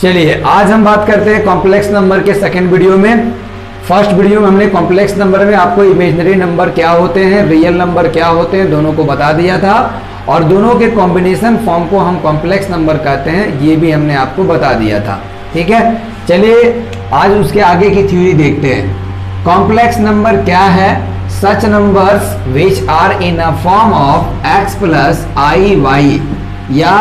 चलिए आज हम बात करते हैं कॉम्प्लेक्स नंबर के सेकंड वीडियो में। फर्स्ट वीडियो में हमने कॉम्प्लेक्स नंबर में आपको इमेजिनरी नंबर क्या होते हैं, रियल नंबर क्या होते हैं, दोनों को बता दिया था और दोनों के कॉम्बिनेशन फॉर्म को हम कॉम्प्लेक्स नंबर कहते हैं, ये भी हमने आपको बता दिया था। ठीक है, चलिए आज उसके आगे की थ्योरी देखते हैं। कॉम्प्लेक्स नंबर क्या है? Such numbers which are in a form of x plus I y या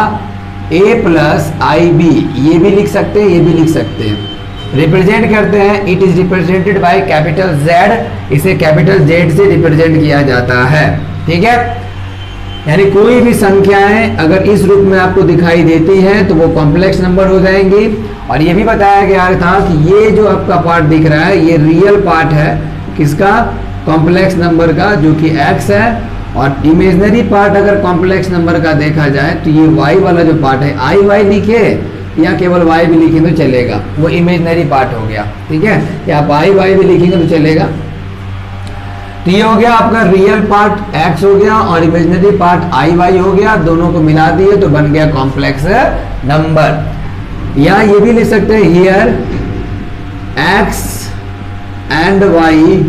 a प्लस आई बी, ये भी लिख सकते हैं, ये भी लिख सकते हैं। रिप्रेजेंट करते हैं, it is represented by capital Z, इसे कैपिटल Z से रिप्रेजेंट किया जाता है। ठीक है, यानी कोई भी संख्याएं अगर इस रूप में आपको दिखाई देती हैं तो वो कॉम्प्लेक्स नंबर हो जाएंगी। और ये भी बताया गया था कि ये जो आपका पार्ट दिख रहा है ये रियल पार्ट है किसका? कॉम्प्लेक्स नंबर का, जो कि x है। और इमेजिनरी पार्ट अगर कॉम्प्लेक्स नंबर का देखा जाए तो ये y वाला जो पार्ट है, आई वाई लिखे या केवल y भी लिखे तो चलेगा, वो इमेजिनरी पार्ट हो गया। ठीक है, या आप आई वाई भी लिखेंगे तो चलेगा। तो ये हो गया आपका रियल पार्ट x हो गया और इमेजिनरी पार्ट आई वाई हो गया, दोनों को मिला दिए तो बन गया कॉम्प्लेक्स नंबर। या ये भी लिख सकते हैं here x and y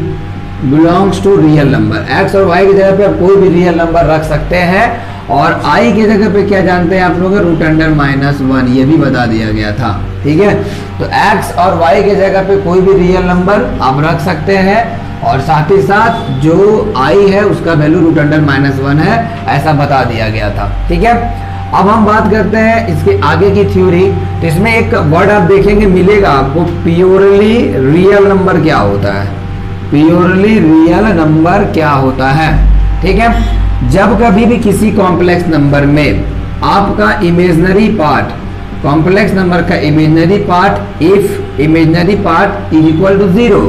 belongs to real number. x और y की जगह पे आप कोई भी रियल नंबर रख सकते हैं और i की जगह पे क्या जानते हैं आप लोग? रूट अंडर माइनस 1, ये भी बता दिया गया था। ठीक है, तो x और y की जगह पे कोई भी रियल नंबर आप रख सकते हैं और साथ ही साथ जो i है उसका वैल्यू रूट अंडर माइनस 1 है, ऐसा बता दिया गया था। ठीक है, अब हम बात करते हैं इसके आगे की थ्योरी। तो इसमें एक वर्ड आप देखेंगे मिलेगा आपको, प्योरली रियल नंबर क्या होता है? प्योरली रियल नंबर क्या होता है? ठीक है, जब कभी भी किसी कॉम्प्लेक्स नंबर में आपका इमेजिनरी पार्ट, कॉम्प्लेक्स नंबर का imaginary part, if imaginary part is equal to 0,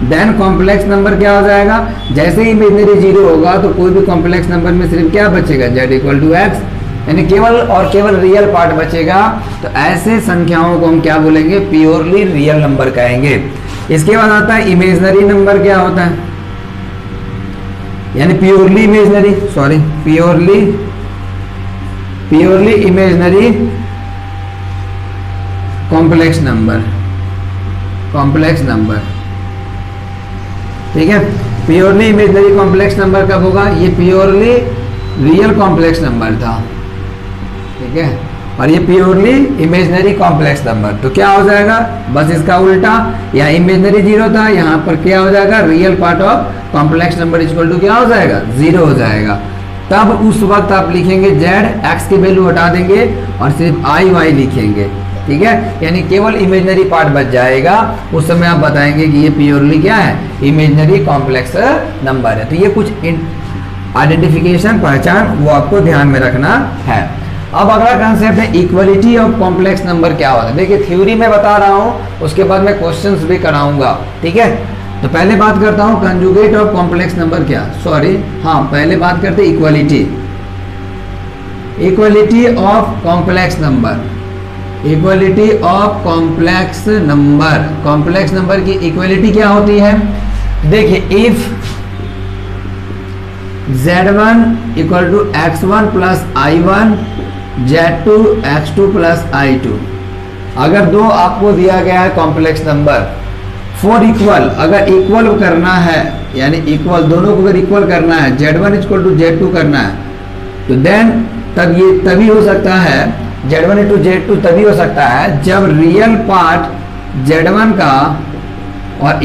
then complex number क्या हो जाएगा? जैसे ही इमेजिनरी 0 होगा तो कोई भी कॉम्प्लेक्स नंबर में सिर्फ क्या बचेगा? z इक्वल टू x, यानी केवल और केवल रियल पार्ट बचेगा। तो ऐसे संख्याओं को हम क्या बोलेंगे? प्योरली रियल नंबर कहेंगे। इसके बाद आता है इमेजिनरी नंबर क्या होता है, यानी purely imaginary, sorry purely imaginary complex number, complex number. ठीक है, प्योरली इमेजिनरी कॉम्प्लेक्स नंबर कब होगा? ये प्योरली रियल कॉम्प्लेक्स नंबर था। ठीक है, और ये प्योरली इमेजिनरी कॉम्प्लेक्स नंबर, तो क्या हो जाएगा? बस इसका उल्टा, यहाँ इमेजिनरी 0 था, यहाँ पर क्या हो जाएगा? Real part of complex number equal to क्या हो जाएगा? 0 हो जाएगा। तब उस वक्त आप लिखेंगे z, x की वैल्यू हटा देंगे और सिर्फ आई वाई लिखेंगे। ठीक है, यानी केवल इमेजिनरी पार्ट बच जाएगा। उस समय आप बताएंगे कि ये प्योरली क्या है? इमेजिनरी कॉम्प्लेक्स नंबर है। तो ये कुछ आइडेंटिफिकेशन, पहचान, वो आपको ध्यान में रखना है। अब अगला कंसेप्ट है इक्वलिटी ऑफ कॉम्प्लेक्स नंबर क्या होता है। देखिए थ्योरी में बता रहा हूं, उसके बाद मैं क्वेश्चंस भी कराऊंगा। ठीक है, तो पहले बात करता हूं कंजुगेट ऑफ कॉम्प्लेक्स नंबर क्या, सॉरी हाँ पहले बात करते equality, equality of complex number, equality of complex number. Complex number की इक्वलिटी क्या होती है? देखिए if z1 equal to x1 plus i1, z2 x2 plus i2, अगर दो आपको दिया गया है कॉम्प्लेक्स नंबर फॉर इक्वल, अगर इक्वल करना है, यानी इक्वल दोनों को अगर इक्वल करना है, z1 इक्वल टू z2 करना है, तो देन तब ये तभी हो सकता है, z1 इंटू z2 तभी हो सकता है जब रियल पार्ट z1 का और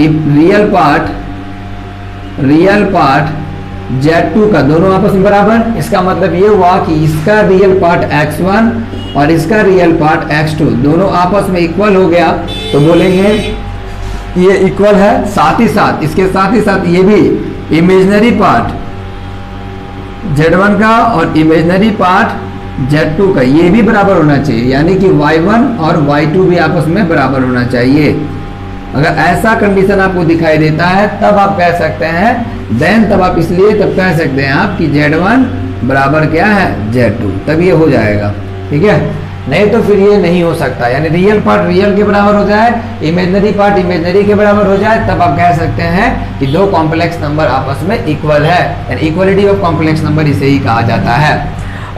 रियल पार्ट z2 का दोनों आपस में बराबर। इसका मतलब ये हुआ कि इसका रियल पार्ट x1 और इसका रियल पार्ट x2 दोनों आपस में इक्वल हो गया, तो बोलेंगे ये इक्वल है। साथ ही साथ इसके साथ ही साथ ये भी इमेजिनरी पार्ट z1 का और इमेजिनरी पार्ट z2 का ये भी बराबर होना चाहिए, यानी कि y1 और y2 भी आपस में बराबर होना चाहिए। अगर ऐसा कंडीशन आपको दिखाई देता है तब आप कह सकते हैं, देन तब आप इसलिए तब कह सकते हैं आप कि z1 बराबर क्या है? z2, तब ये हो जाएगा। ठीक है, नहीं तो फिर ये नहीं हो सकता, यानी रियल पार्ट रियल के बराबर हो जाए, इमेजिनरी पार्ट इमेजिनरी के बराबर हो जाए, तब आप कह सकते हैं कि दो कॉम्प्लेक्स नंबर आपस में इक्वल है, यानी इक्वलिटी ऑफ कॉम्प्लेक्स नंबर इसे ही कहा जाता है।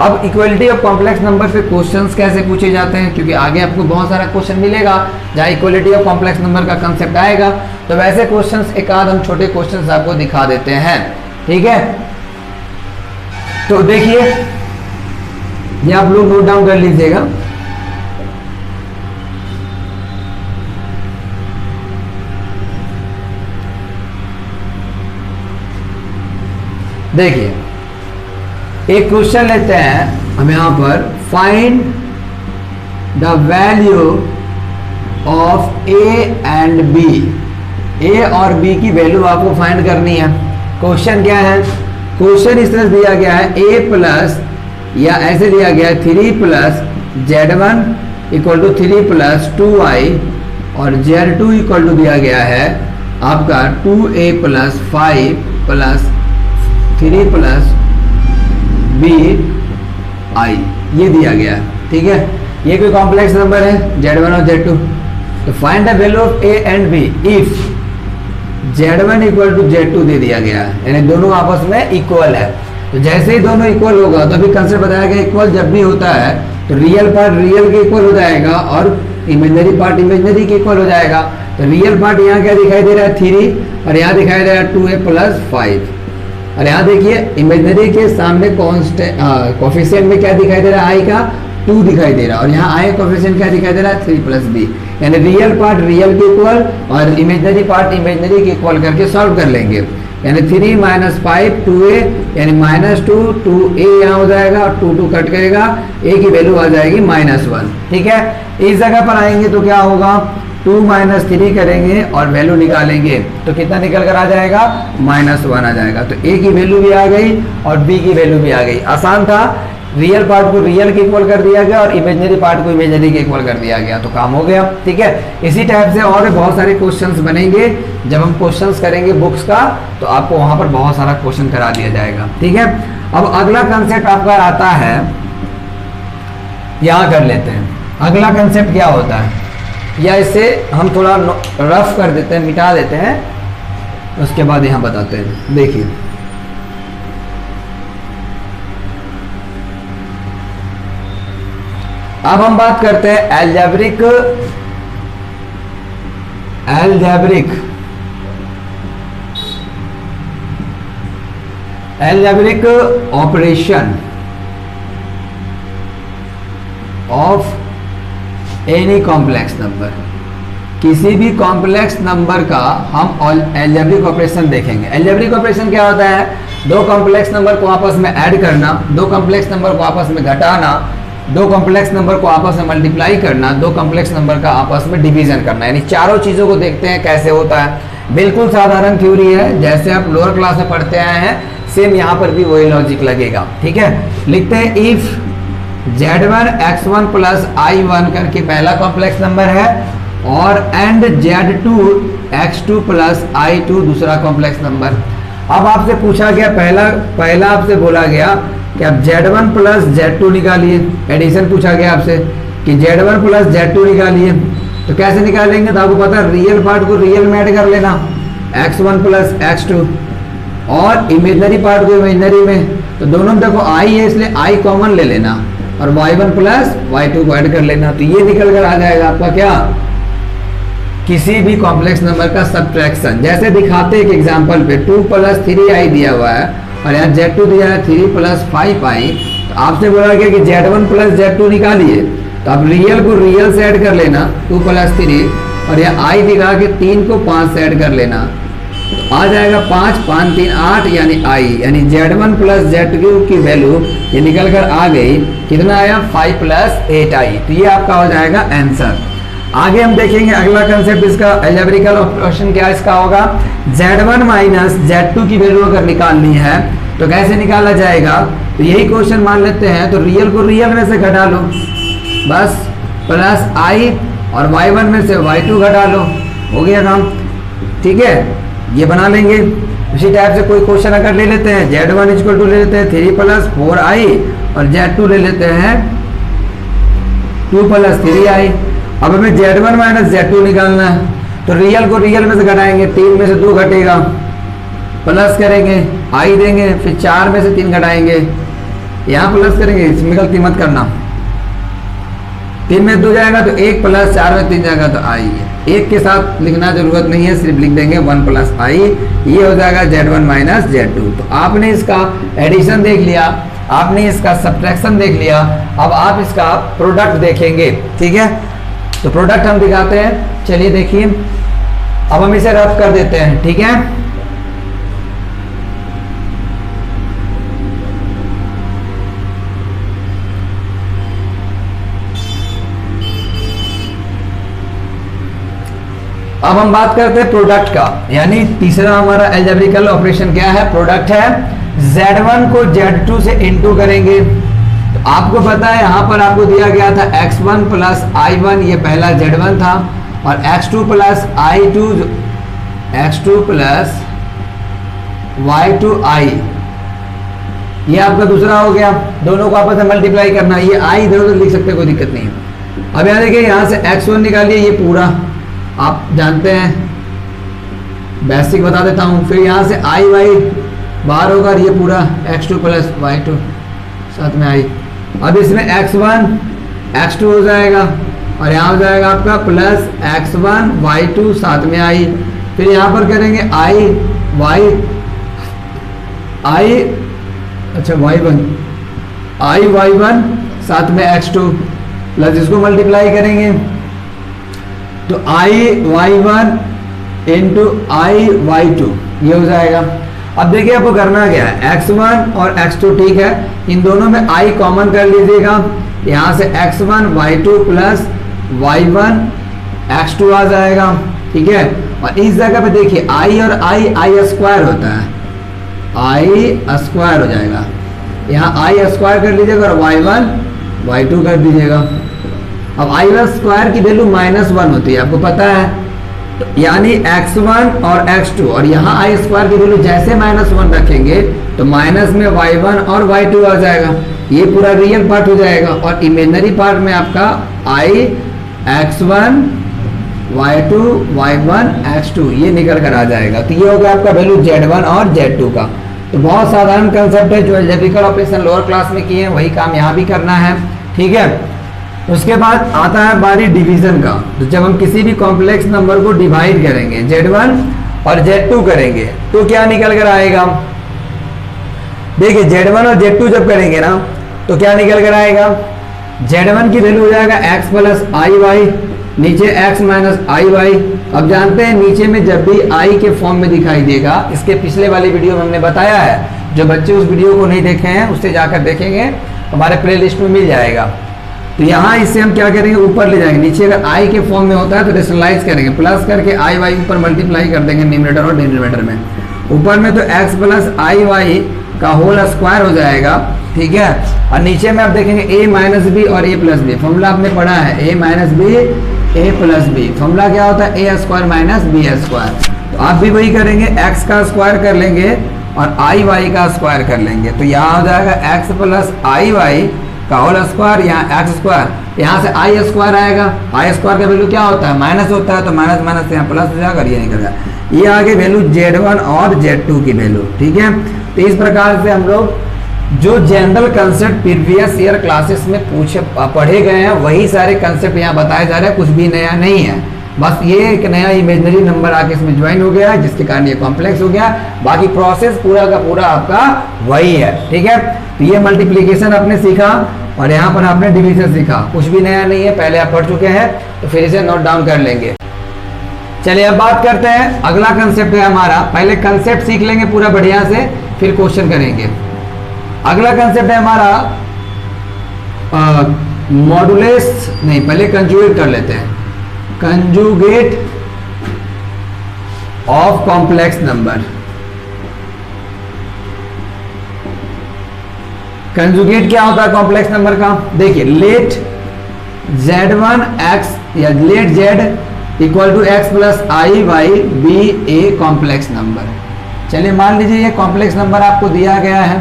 अब इक्वलिटी ऑफ कॉम्प्लेक्स नंबर से क्वेश्चंस कैसे पूछे जाते हैं, क्योंकि आगे आपको बहुत सारा क्वेश्चन मिलेगा जहाँ इक्वलिटी ऑफ कॉम्प्लेक्स नंबर का कंसेप्ट आएगा, तो वैसे क्वेश्चंस एक आध हम छोटे क्वेश्चंस आपको दिखा देते हैं। ठीक है, तो देखिए ये आप लोग नोट डाउन कर लीजिएगा। देखिए एक क्वेश्चन लेते हैं हम यहां पर, find the value of A and b. A और बी की वैल्यू आपको फाइंड करनी है। क्वेश्चन क्या है, क्वेश्चन इस तरह दिया गया है, ए प्लस या ऐसे दिया गया है 3 plus Z1 equal to 3 plus 2i और Z2 इक्वल टू दिया गया है आपका 2a plus 5 plus 3 plus B I, ये दिया गया है। ठीक है, ये कोई कॉम्प्लेक्स नंबर है Z1 और Z2। तो find the value of A and B if Z1 equal to Z2 दे दिया गया है, यानी दोनों आपस में इक्वल है। तो जैसे ही दोनों इक्वल होगा तो अभी कंसेप्ट बताया गया, इक्वल जब भी होता है तो रियल पार्ट रियल के इक्वल हो जाएगा और इमेजिनरी पार्ट इमेजिनरी के इक्वल हो जाएगा। तो रियल पार्ट यहाँ क्या दिखाई दे रहा है 3 और यहाँ दिखाई दे रहा है 2a प्लस 5, और यहाँ देखिए इमेजिनरी के सामने कोफिशिएंट में क्या दिखाई दे रहा है, i का 2 दिखाई दे रहा है, और यहाँ i कोफिशिएंट क्या दिखाई दे रहा है 3 प्लस b, यानी रियल पार्ट रियल के इक्वल और इमेजिनरी पार्ट इमेजिनरी के इक्वल करके सॉल्व कर लेंगे। यानी 3 माइनस 5 2a यानी -2 2a यहाँ हो जाएगा और 2 कट करेगा, a की वैल्यू आ जाएगी -1। ठीक है, इस जगह पर आएंगे तो क्या होगा, 2 माइनस 3 करेंगे और वैल्यू निकालेंगे तो कितना निकल कर आ जाएगा, -1 आ जाएगा। तो a की वैल्यू भी आ गई और b की वैल्यू भी आ गई। आसान था, रियल पार्ट को रियल के इक्वल कर दिया गया और इमेजिनरी पार्ट को इमेजिनरी के इक्वल कर दिया गया, तो काम हो गया। ठीक है, इसी टाइप से और बहुत सारे क्वेश्चंस बनेंगे। जब हम क्वेश्चंस करेंगे बुक्स का तो आपको वहां पर बहुत सारा क्वेश्चन करा दिया जाएगा। ठीक है, अब अगला कंसेप्ट आपका आता है, यहां कर लेते हैं। अगला कंसेप्ट क्या होता है, या इसे हम थोड़ा रफ कर देते हैं, मिटा देते हैं, उसके बाद यहां बताते हैं। देखिए अब हम बात करते हैं algebraic operation of any complex number. किसी भी कॉम्प्लेक्स नंबर का हम एल्जेब्रिक ऑपरेशन देखेंगे। एल्जेब्रिक ऑपरेशन क्या होता है, दो कॉम्प्लेक्स नंबर को आपस में ऐड करना, दो कॉम्प्लेक्स नंबर को आपस में घटाना, दो कॉम्प्लेक्स नंबर को आपस में मल्टीप्लाई करना, दो कॉम्प्लेक्स नंबर का आपस में डिवीजन करना, यानी चारों चीजों को देखते हैं कैसे होता है। बिल्कुल साधारण थ्योरी है, जैसे आप लोअर क्लास में पढ़ते आए हैं, सेम यहाँ पर भी वही लॉजिक लगेगा। ठीक है, लिखते हैं if Z1 x1 plus i1 करके पहला कॉम्प्लेक्स नंबर है और and Z2 x2 plus i2 दूसरा कॉम्प्लेक्स नंबर। अब आपसे पूछा गया, पहला आपसे बोला गया कि आप Z1 प्लस Z2 निकालिए, एडिशन पूछा गया आपसे कि Z1 प्लस Z2 निकालिए। तो कैसे निकालेंगे, तो आपको पता है रियल पार्ट को रियल में ऐड कर लेना, x1 प्लस x2, और इमेजिनरी पार्ट को इमेजिनरी में, तो दोनों में देखो i है इसलिए i कॉमन ले लेना और y1 प्लस y2 को ऐड कर लेना। तो ये निकल कर आ जाएगा आपका क्या, किसी भी कॉम्प्लेक्स नंबर का सब्ट्रैक्शन। जैसे दिखाते एक एग्जांपल पे 2 प्लस 3i दिया हुआ है और यहाँ Z2 दिया है 3 प्लस 5i, तो आपसे बोला गया कि Z1 प्लस Z2 निकालिए, तो आप रियल को रियल से ऐड कर लेना 2 प्लस 3, और यहाँ i दिखा के 3 को 5 से ऐड कर लेना, तो आ जाएगा 5 5 3 8 यानी i, यानी Z1 प्लस Z2 की वैल्यू ये निकल कर आ गई, कितना आया 5 प्लस 8i। तो ये आपका हो जाएगा आंसर। आगे हम देखेंगे अगला कंसेप्ट, इसका अलजेब्रिकल ऑपरेशन क्या इसका होगा, Z1 माइनस Z2 की वैल्यू अगर निकालनी है तो कैसे निकाला जाएगा, तो यही क्वेश्चन मान लेते हैं, तो रियल को रियल में से घटा लो बस, प्लस i और y1 में से y2 घटा लो, हो गया काम। ठीक है, ये बना लेंगे। इसी टाइप से कोई क्वेश्चन अगर ले लेते हैं, Z1 इक्वल टू ले लेते हैं 3 प्लस 4i और Z2 ले लेते हैं 2 प्लस 3i। अब हमें Z1 माइनस Z2 निकालना है, तो रियल को रियल में से घटाएंगे, 3 में से 2 घटेगा, प्लस करेंगे i देंगे, फिर 4 में से 3 घटाएंगे यहाँ प्लस करेंगे, इसमें गलती मत करना। 3 में 2 जाएगा तो 1 प्लस 4 में 3 जाएगा तो आई है। 1 के साथ लिखना जरूरत नहीं है, सिर्फ लिख देंगे 1 प्लस आई। ये हो जाएगा Z1 माइनस Z2। तो आपने इसका एडिशन देख लिया, आपने इसका सब्ट्रैक्शन देख लिया, अब आप इसका प्रोडक्ट देखेंगे। ठीक है, तो प्रोडक्ट हम दिखाते हैं। चलिए देखिए, अब हम इसे रफ कर देते हैं। ठीक है, अब हम बात करते हैं प्रोडक्ट का, यानी तीसरा हमारा अलजेब्रिकल ऑपरेशन क्या है, प्रोडक्ट है। Z1 को Z2 से इनटू करेंगे। तो आपको पता है यहाँ पर आपको दिया गया था x1 प्लस I1, ये पहला Z1 था, और x2 plus I2, x2 plus Y2I, ये आपका दूसरा हो गया। दोनों को आपस में मल्टीप्लाई करना, ये I इधर उधर लिख सकते, कोई दिक्कत नहीं है। अब यहाँ देखिए, यहाँ से x1 निकालिए, ये पूरा आप जानते हैं, बेसिक बता देता हूँ। फिर यहाँ से आई वाई बाहर होगा, ये पूरा x2 प्लस y2 साथ में आई। अब इसमें x1 x2 हो जाएगा, और यहाँ हो जाएगा आपका प्लस x1 y2 साथ में आई। फिर यहाँ पर करेंगे आई वाई आई, अच्छा y1 आई y1 साथ में x2 प्लस इसको मल्टीप्लाई करेंगे तो आई y1 इंटू आई y2, ये हो जाएगा। अब देखिए आपको करना क्या है, x1 और x2, ठीक है, इन दोनों में i कॉमन कर लीजिएगा। यहाँ से x1 y2 plus y1 x2 आ जाएगा। ठीक है, और इस जगह पे देखिए i और i स्क्वायर होता है, i स्क्वायर हो जाएगा। यहाँ i स्क्वायर कर लीजिएगा और y1 y2 कर दीजिएगा। अब i1 स्क्वायर की वैल्यू -1 होती है, आपको पता है। तो यानी x1 और x2, और यहाँ i स्क्वायर की वैल्यू जैसे -1 रखेंगे तो माइनस में y1 और y2 आ जाएगा। ये पूरा रियल पार्ट हो जाएगा, और इमेजिनरी पार्ट में आपका i x1 y2 y1 x2 ये निकल कर आ जाएगा। तो ये हो गया आपका वैल्यू Z1 और Z2 का। तो बहुत साधारण कंसेप्ट है, जो अलजेब्रिकल ऑपरेशन लोअर क्लास में किए हैं वही काम यहाँ भी करना है। ठीक है, उसके बाद आता है बारी डिवीजन का। तो जब हम किसी भी कॉम्प्लेक्स नंबर को डिवाइड करेंगे, Z1 और Z2 करेंगे, तो क्या निकल कर आएगा। देखिए Z1 और Z2 जब करेंगे ना, तो क्या निकल कर आएगा, Z1 की वैल्यू हो जाएगा x प्लस आई वाई, नीचे x माइनस आई वाई। अब जानते हैं नीचे में जब भी i के फॉर्म में दिखाई देगा, इसके पिछले वाली वीडियो में हमने बताया है, जो बच्चे उस वीडियो को नहीं देखे हैं उससे जाकर देखेंगे, हमारे प्ले लिस्ट में मिल जाएगा। तो यहाँ इससे हम क्या करेंगे, ऊपर ले जाएंगे। नीचे अगर i के फॉर्म में होता है तो रेशनलाइज करेंगे, प्लस करके आई वाई ऊपर मल्टीप्लाई कर देंगे न्यूमरेटर और डिनोमिनेटर में। ऊपर में तो x प्लस आई वाई का होल स्क्वायर हो जाएगा। ठीक है, और नीचे में आप देखेंगे a माइनस बी और a प्लस बी। फॉर्मूला आपने पढ़ा है, a minus B a plus B. Formula क्या होता है, a square minus B square. तो आप भी वही करेंगे, x का स्क्वायर कर लेंगे और आई वाई का स्क्वायर कर लेंगे। तो यहाँ हो जाएगा x प्लस आई वाई का होल स्क्वायर, यहाँ एक्स स्क्वायर, यहाँ से आई स्क्वायर आएगा। आई स्क्वायर का वैल्यू क्या होता है, माइनस होता है, तो माइनस माइनस से यहाँ प्लस हो जाएगा, ये निकल जाएगा। ये आगे वैल्यू Z1 और Z2 की वैल्यू। ठीक है, तो इस प्रकार से हम लोग जो general concept previous year classes में पढ़े गए हैं वही सारे कंसेप्ट यहाँ बताए जा रहे हैं, कुछ भी नया नहीं है। बस ये एक नया इमेजिनरी नंबर आके इसमें ज्वाइन हो गया है, जिसके कारण ये कॉम्प्लेक्स हो गया। बाकी प्रोसेस पूरा का पूरा आपका वही है। ठीक है, तो ये मल्टीप्लीकेशन आपने सीखा और यहाँ पर आपने डिवीजन सीखा, कुछ भी नया नहीं है, पहले आप पढ़ चुके हैं, तो फिर इसे नोट डाउन कर लेंगे। चलिए अब बात करते हैं, अगला कंसेप्ट है हमारा। पहले कंसेप्ट सीख लेंगे पूरा बढ़िया से, फिर क्वेश्चन करेंगे। अगला कंसेप्ट है हमारा मॉडुलस, नहीं पहले कंजुगेट कर लेते हैं, conjugate of complex number. Conjugate क्या होता है कॉम्प्लेक्स नंबर का, देखिए लेट Z1 x या let Z equal to x plus I Y be a complex number. चलिए मान लीजिए ये कॉम्प्लेक्स नंबर आपको दिया गया है,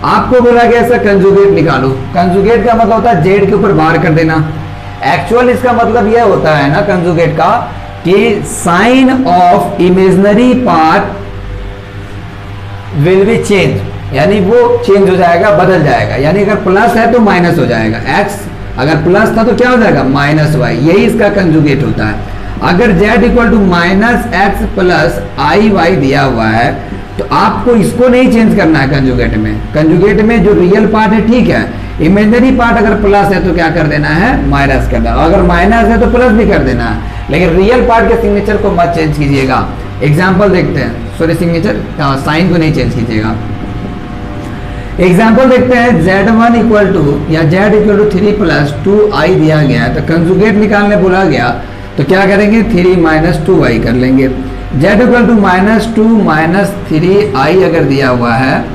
आपको बोला गया इसका कंजुगेट निकालो। कंजुगेट का मतलब होता है Z के ऊपर बार कर देना। एक्चुअल इसका मतलब यह होता है ना कंजुगेट का, कि sign of imaginary part will be change. यानी वो चेंज हो जाएगा, बदल जाएगा। यानी अगर प्लस है तो माइनस हो जाएगा, x अगर प्लस था तो क्या हो जाएगा माइनस y, यही इसका कंजुगेट होता है। अगर z equal to minus X plus I Y दिया हुआ है तो आपको इसको नहीं चेंज करना है कंजुगेट में। कंजुगेट में जो रियल पार्ट है ठीक है, इमेजिनरी पार्ट अगर प्लस है तो क्या कर देना है माइनस करना, अगर माइनस है तो प्लस भी कर देना है, लेकिन रियल पार्ट के सिग्नेचर को मत चेंज कीजिएगा। एग्जाम्पल देखते हैं, सॉरी सिग्नेचर साइन को नहीं चेंज कीजिएगा। एग्जाम्पल देखते हैं, z1 इक्वल टू या z equal to 3 plus 2i दिया गया है तो कंजुगेट निकालने बोला गया तो क्या करेंगे 3 माइनस 2i कर लेंगे। z equal to minus 2 minus 3i अगर दिया हुआ है,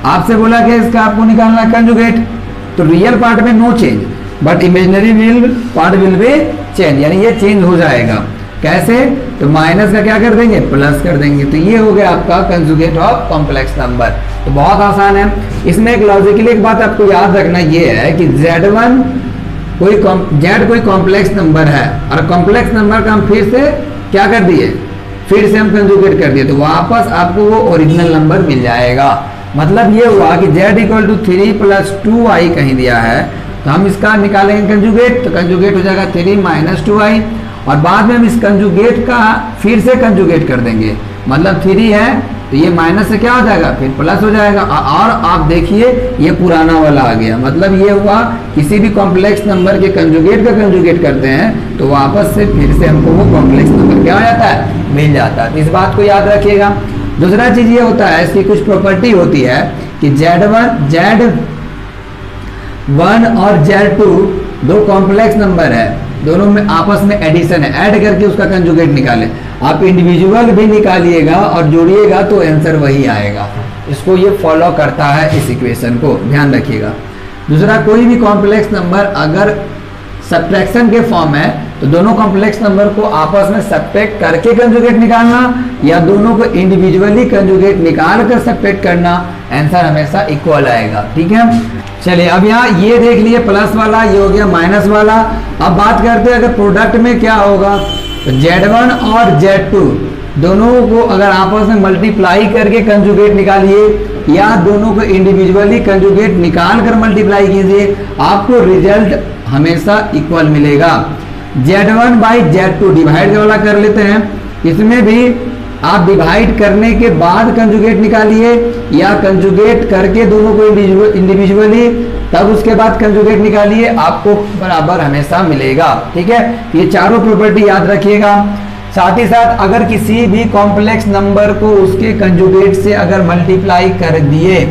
आपसे बोला गया इसका आपको निकालना कंजुगेट, तो रियल पार्ट में no change but imaginary part will be change, यानी ये चेंज हो जाएगा। कैसे, तो माइनस का क्या कर देंगे प्लस कर देंगे, तो ये हो गया आपका कंजुगेट ऑफ कॉम्प्लेक्स नंबर। तो बहुत आसान है। इसमें एक लॉजिकली एक बात आपको याद रखना ये है कि z1 कोई कॉम्प्लेक्स नंबर है और कॉम्प्लेक्स नंबर का हम फिर से क्या कर दिए, फिर से हम कंजुगेट कर दिए तो वापस आपको वो ओरिजिनल नंबर मिल जाएगा। मतलब ये हुआ कि z equal to 3 plus 2i कहीं दिया है तो हम इसका निकालेंगे कंजुगेट, तो कंजुगेट हो जाएगा 3 माइनस 2i और बाद में हम इस कंजुगेट का फिर से कंजुगेट कर देंगे, मतलब 3 है तो ये माइनस से क्या हो जाएगा फिर प्लस हो जाएगा। और आप देखिए ये पुराना वाला आ गया, मतलब ये हुआ किसी भी कॉम्प्लेक्स नंबर के कंजुगेट का कंजुगेट करते हैं तो वापस से फिर से हमको वो कॉम्प्लेक्स नंबर क्या हो जाता है मिल जाता है। तो इस बात को याद रखिएगा। दूसरा चीज ये होता है, इसकी कुछ प्रॉपर्टी होती है कि Z1 और Z2 दो कॉम्प्लेक्स नंबर है, दोनों में आपस में एडिशन है, ऐड करके उसका कंजुगेट निकालें। आप इंडिविजुअल भी निकालिएगा और जोड़िएगा तो आंसर वही आएगा। इसको ये फॉलो करता है, इस इक्वेशन को ध्यान रखिएगा। दूसरा, कोई भी कॉम्प्लेक्स नंबर अगर सब्ट्रैक्शन के फॉर्म है तो दोनों कॉम्प्लेक्स नंबर को आपस में सब्ट्रैक्ट करके कंजुगेट निकालना या दोनों को इंडिविजुअली कंजुगेट निकाल कर सब्ट्रैक्ट करना, आंसर हमेशा इक्वल आएगा। ठीक है, चलिए अब यहाँ ये देख लिए प्लस वाला, ये हो गया माइनस वाला। अब बात करते हैं अगर प्रोडक्ट में क्या होगा, तो Z1 और Z2 दोनों को अगर आपस में मल्टीप्लाई करके कंजुगेट निकालिए या दोनों को इंडिविजुअली कंजुगेट निकाल कर मल्टीप्लाई कीजिए, आपको रिजल्ट हमेशा इक्वल मिलेगा। Z1 बाई Z2 डिवाइड वाला कर लेते हैं, इसमें भी आप डिवाइड करने के बाद कंजुगेट निकालिए या कंजुगेट करके दोनों को इंडिविजुअली तब उसके बाद कंजुगेट निकालिए, आपको बराबर हमेशा मिलेगा। ठीक है, ये चारों प्रॉपर्टी याद रखिएगा। साथ ही साथ अगर किसी भी कॉम्प्लेक्स नंबर को उसके कंजुगेट से अगर मल्टीप्लाई कर दिए,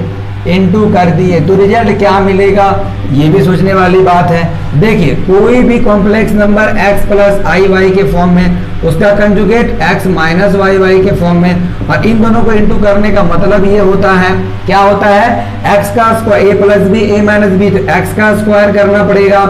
इनटू कर दिए, तो रिजल्ट क्या मिलेगा ये भी सोचने वाली बात है। देखिए कोई भी कॉम्प्लेक्स नंबर x प्लस आई वाई के फॉर्म में, उसका conjugate x minus Y Y के फॉर्म में, और इन दोनों को इनटू करने का मतलब ये होता है, क्या होता है, x का square a plus B a minus B, तो x का स्क्वायर करना पड़ेगा।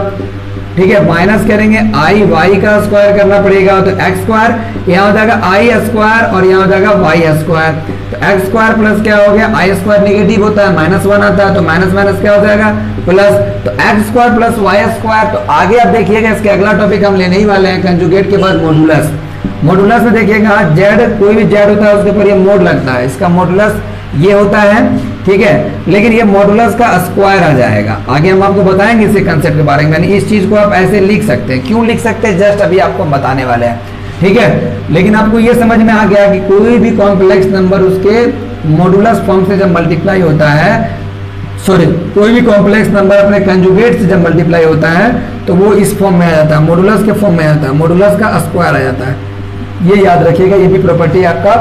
ठीक है, माइनस करेंगे आई वाई का स्क्वायर करना पड़ेगा, तो एक्स स्क्वायर यहाँ हो जाएगा आई स्क्वायर और यहाँ हो जाएगा वाई स्क्वायर। तो एक्स स्क्वायर प्लस क्या हो गया, आई स्क्वायर नेगेटिव होता है, -1 आता है, तो माइनस माइनस क्या हो जाएगा प्लस, तो X square plus Y square. तो आगे आप देखिएगा इसके अगला टॉपिक हम लेने ही वाले हैं कंजुगेट के बाद मॉडुलस। मॉडुलस में देखिएगा जेड, कोई भी जेड होता है उसके ऊपर ये मोड लगता है, इसका मॉडुलस ये होता है। ठीक है, लेकिन ये मॉडुलस का स्क्वायर आ जाएगा, आगे हम आपको बताएंगे इसी कंसेप्ट के बारे में। यानी इस चीज को आप ऐसे लिख सकते हैं, क्यों लिख सकते हैं जस्ट अभी आपको बताने वाले हैं। ठीक है, लेकिन आपको ये समझ में आ गया कि कोई भी कॉम्प्लेक्स नंबर उसके मॉडुलस फॉर्म से जब मल्टीप्लाई होता है, सॉरी कोई भी कॉम्प्लेक्स नंबर अपने कंजुगेट से जब मल्टीप्लाई होता है तो वो इस फॉर्म में आ जाता है, मॉडुलस के फॉर्म में आ जाता है, मॉडुलस का स्क्वायर आ जाता है। ये याद रखिएगा, ये भी प्रॉपर्टी आपका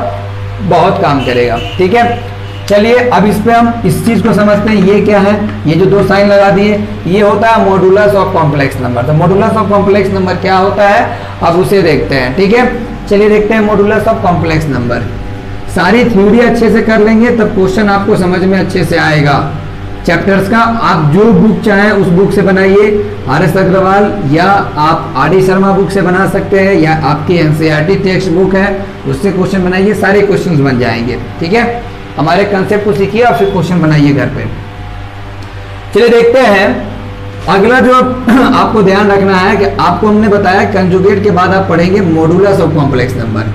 बहुत काम करेगा। ठीक है, चलिए अब इस पे हम इस चीज को समझते हैं, ये क्या है, ये जो दो साइन लगा दिए ये होता है मॉडुलस ऑफ कॉम्प्लेक्स नंबर। तो मॉडुलस ऑफ कॉम्प्लेक्स नंबर क्या होता है अब उसे देखते हैं। ठीक है, चलिए देखते हैं मॉडुलस ऑफ कॉम्प्लेक्स नंबर। सारी थ्योरी अच्छे से कर लेंगे तब क्वेश्चन आपको समझ में अच्छे से आएगा। चैप्टर्स का आप जो बुक चाहें उस बुक से बनाइए, आर.एस. अग्रवाल या आप आर.डी. शर्मा बुक से बना सकते हैं या आपकी एनसीईआरटी टेक्स्ट बुक है उससे क्वेश्चन बनाइए, सारे क्वेश्चंस बन जाएंगे। ठीक है, हमारे कंसेप्ट को सीखिए और फिर क्वेश्चन बनाइए घर पे। चलिए देखते हैं अगला जो आपको ध्यान रखना है कि आपको हमने बताया कंजुगेट के बाद आप पढ़ेंगे modulus of complex number.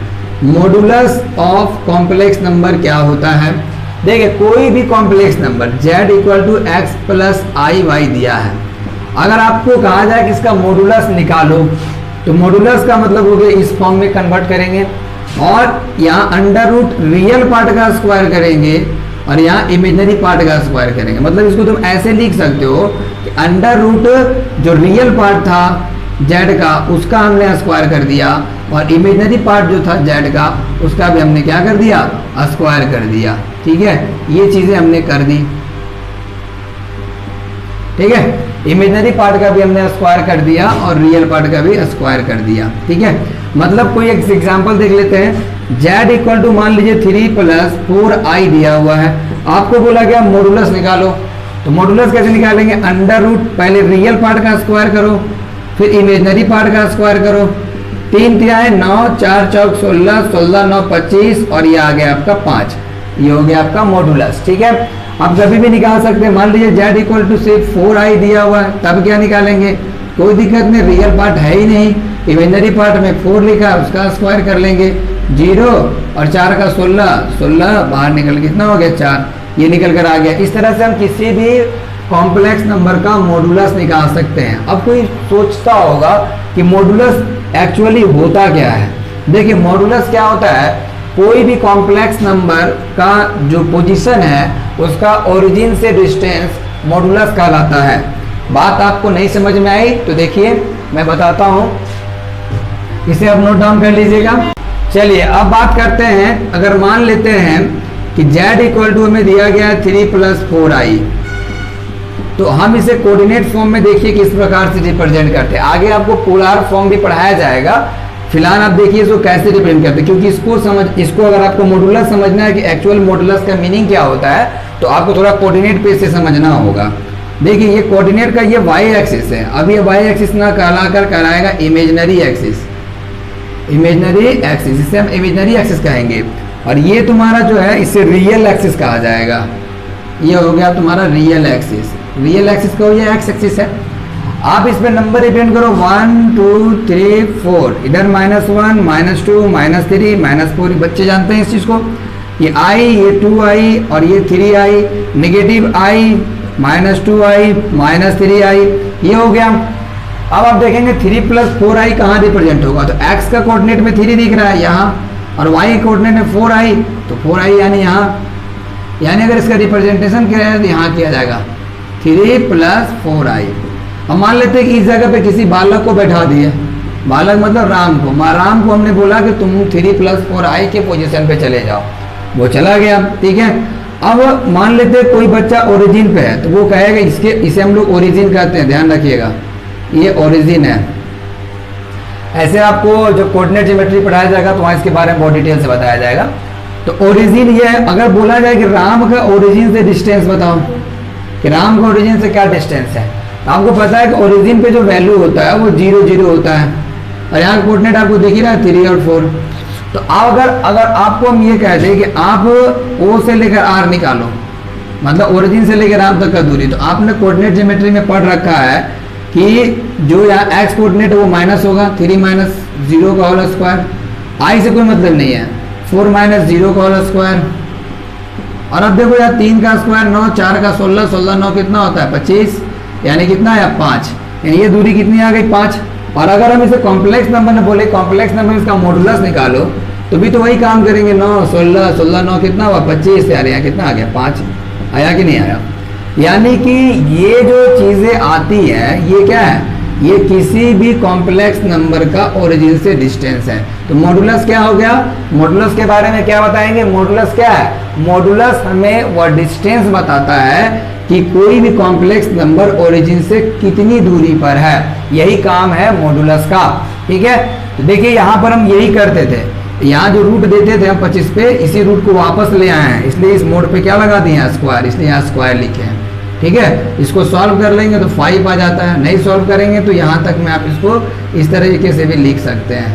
Modulus of complex number क्या होता है, देखिए कोई भी complex number z equal to X plus I Y दिया है, अगर आपको कहा जाए कि इसका मॉडुलस निकालो, तो मॉडुलस का मतलब हो गया इस फॉर्म में कन्वर्ट करेंगे और यहाँ अंडर रूट रियल पार्ट का स्क्वायर करेंगे और यहाँ इमेजिनरी पार्ट का स्क्वायर करेंगे। मतलब इसको तुम ऐसे लिख सकते हो कि अंडर रूट जो रियल पार्ट था z का उसका हमने स्क्वायर कर दिया और इमेजिनरी पार्ट जो था z का उसका भी हमने क्या कर दिया, स्क्वायर कर दिया। ठीक है, ये चीजें हमने कर दी। ठीक है, इमेजिनरी पार्ट का भी हमने स्क्वायर कर दिया और रियल पार्ट का भी स्क्वायर कर दिया। ठीक है, मतलब कोई एक एग्जांपल देख लेते हैं। z इक्वल टू मान लीजिए 3 प्लस 4i दिया हुआ है, आपको बोला गया मॉडुलस निकालो, तो मॉडुलस कैसे निकालेंगे, अंडर रूट पहले रियल पार्ट का स्क्वायर करो फिर इमेजिनरी पार्ट का स्क्वायर करो, 3 3 है 9, 4 चौक 16, 16 9 25 और ये आ गया आपका 5, ये हो गया आपका मॉडुलस। ठीक है, आप कभी भी निकाल सकते हैं। मान लीजिए z इक्वल टू सिर्फ 4i दिया हुआ है, तब क्या निकालेंगे, कोई दिक्कत नहीं, रियल पार्ट है ही नहीं, इमेजिनरी पार्ट में 4 लिखा है उसका स्क्वायर कर लेंगे, 0 और 4 का 16, 16 बाहर निकल कितना हो गया 4, ये निकल कर आ गया। इस तरह से हम किसी भी कॉम्प्लेक्स नंबर का मॉडुलस निकाल सकते हैं। अब कोई सोचता होगा कि मॉडुलस एक्चुअली होता क्या है। देखिए मॉडुलस क्या होता है, कोई भी कॉम्प्लेक्स नंबर का जो पोजीशन है उसका ओरिजिन से डिस्टेंस मॉडुलस कहलाता है। बात आपको नहीं समझ में आई तो देखिए मैं बताता हूँ, इसे आप नोट डाउन कर लीजिएगा। चलिए अब बात करते हैं, अगर मान लेते हैं कि z इक्वल टू हमें दिया गया है 3 प्लस 4i, तो हम इसे कोऑर्डिनेट फॉर्म में देखिए किस प्रकार से रिप्रेजेंट करते हैं। आगे आपको पोलर फॉर्म भी पढ़ाया जाएगा, फिलहाल आप देखिए इसको कैसे रिप्रेजेंट करते हैं, क्योंकि इसको अगर आपको मॉडुलस समझना है कि एक्चुअल मॉडुलस का मीनिंग क्या होता है, तो आपको थोड़ा कोऑर्डिनेट पे से समझना होगा। देखिए ये कोऑर्डिनेट का ये y एक्सिस है, अब ये y एक्सिस ना कहलाकर कहलाएगा इमेजिनरी एक्सिस, इमेजिनरी एक्सिस, इसे हम इमेजिनरी एक्सिस कहेंगे। और ये तुम्हारा जो है इसे रियल एक्सिस कहा जाएगा, ये हो गया तुम्हारा रियल एक्सिस। रियल एक्सिस का ये एक्स एक्सिस है। आप इसमें नंबर रिप्रेजेंट करो 1 2 3 4, इधर -1 -2 -3 -4, बच्चे जानते हैं इस चीज को। ये i, ये 2i और ये 3i, negative i -2i -3i, ये हो गया। अब आप देखेंगे 3 प्लस 4i कहाँ रिप्रेजेंट होगा, तो x का कोऑर्डिनेट में 3 दिख रहा है यहाँ और y कोऑर्डिनेट में 4i, तो 4i यानी यहाँ, यानी अगर इसका रिप्रेजेंटेशन किया जाए तो यहाँ किया जाएगा 3 प्लस 4i। अब मान लेते हैं कि इस जगह पे किसी बालक को बैठा दिए, बालक मतलब राम को, राम को हमने बोला कि तुम 3 प्लस 4i के पोजीशन पे चले जाओ, वो चला गया। ठीक है, अब मान लेते हैं कोई बच्चा ओरिजिन पे है, तो वो कहेगा इसे हम लोग ओरिजिन कहते हैं, ध्यान रखिएगा ये ओरिजिन है। ऐसे आपको जब कोऑर्डिनेट ज्योमेट्री पढ़ाया जाएगा तो वहाँ इसके बारे में बहुत डिटेल से बताया जाएगा। तो ओरिजिन ये है, अगर बोला जाए कि राम का ओरिजिन से डिस्टेंस बताओ कि राम का ओरिजिन से क्या डिस्टेंस है, तो आपको पता है कि ओरिजिन पे जो वैल्यू होता है वो 0 0 होता है और यहाँ का कोऑर्डिनेट आपको दिख ही रहा है 3 और 4। तो अगर आपको हम ये कहते हैं कि आप O से लेकर R निकालो, मतलब ओरिजिन से लेकर R तक का दूरी, तो आपने कोऑर्डिनेट ज्योमेट्री में पढ़ रखा है कि जो यहाँ x कोऑर्डिनेट है वो माइनस होगा, 3 माइनस 0 का होल स्क्वायर, i से कोई मतलब नहीं है, 4 माइनस 0 का होल स्क्वायर। और अब देखो यार 3 का स्क्वायर 9, 4 का 16, 16 9 कितना होता है 25, यानी कितना है 5, यानी ये दूरी कितनी आ गई 5। और अगर हम इसे कॉम्प्लेक्स नंबर में बोले, कॉम्प्लेक्स नंबर इसका मॉडुलस निकालो, तो भी तो वही काम करेंगे, 9 16 16 9 कितना हुआ 25, यार यहाँ कितना आ गया 5, आया कि नहीं आया। यानी कि ये जो चीजें आती है ये क्या है, ये किसी भी कॉम्प्लेक्स नंबर का ओरिजिन से डिस्टेंस है। तो मॉडुलस क्या हो गया, मॉडुलस के बारे में क्या बताएंगे, मॉडुलस क्या है, मॉडुलस हमें वह डिस्टेंस बताता है कि कोई भी कॉम्प्लेक्स नंबर ओरिजिन से कितनी दूरी पर है, यही काम है मॉडुलस का। ठीक है, तो देखिए यहाँ पर हम यही करते थे, यहाँ जो रूट देते थे हम 25 पे, इसी रूट को वापस ले आए हैं, इसलिए इस मोड पे क्या लगा दिए स्क्वायर, इसलिए यहाँ स्क्वायर लिखे हैं। ठीक है, इसको सॉल्व कर लेंगे तो 5 आ जाता है, नहीं सॉल्व करेंगे तो यहाँ तक में आप इसको इस तरीके से भी लिख सकते हैं।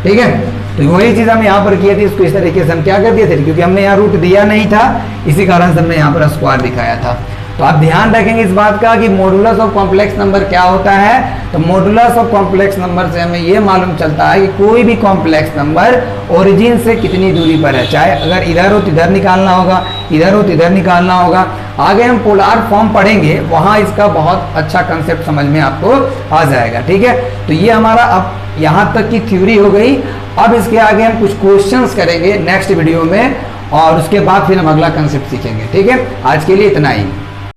ठीक है, तो वही चीज़ हम यहाँ पर किए थे, इसको इस तरीके से हम क्या कर दिए थे, क्योंकि हमने यहाँ रूट दिया नहीं था, इसी कारण से हमने यहाँ पर स्क्वायर दिखाया था। तो आप ध्यान रखेंगे इस बात का कि मॉडुलस ऑफ कॉम्प्लेक्स नंबर क्या होता है। तो मॉडुलस ऑफ कॉम्प्लेक्स नंबर से हमें ये मालूम चलता है कि कोई भी कॉम्प्लेक्स नंबर ओरिजिन से कितनी दूरी पर है, चाहे अगर इधर हो तो इधर निकालना होगा, इधर हो तो इधर निकालना होगा। आगे हम पोलार फॉर्म पढ़ेंगे, वहां इसका बहुत अच्छा कंसेप्ट समझ में आपको आ जाएगा। ठीक है, तो ये हमारा अब यहाँ तक की थ्योरी हो गई। अब इसके आगे हम कुछ क्वेश्चंस करेंगे नेक्स्ट वीडियो में, और उसके बाद फिर हम अगला कंसेप्ट सीखेंगे। ठीक है, आज के लिए इतना ही।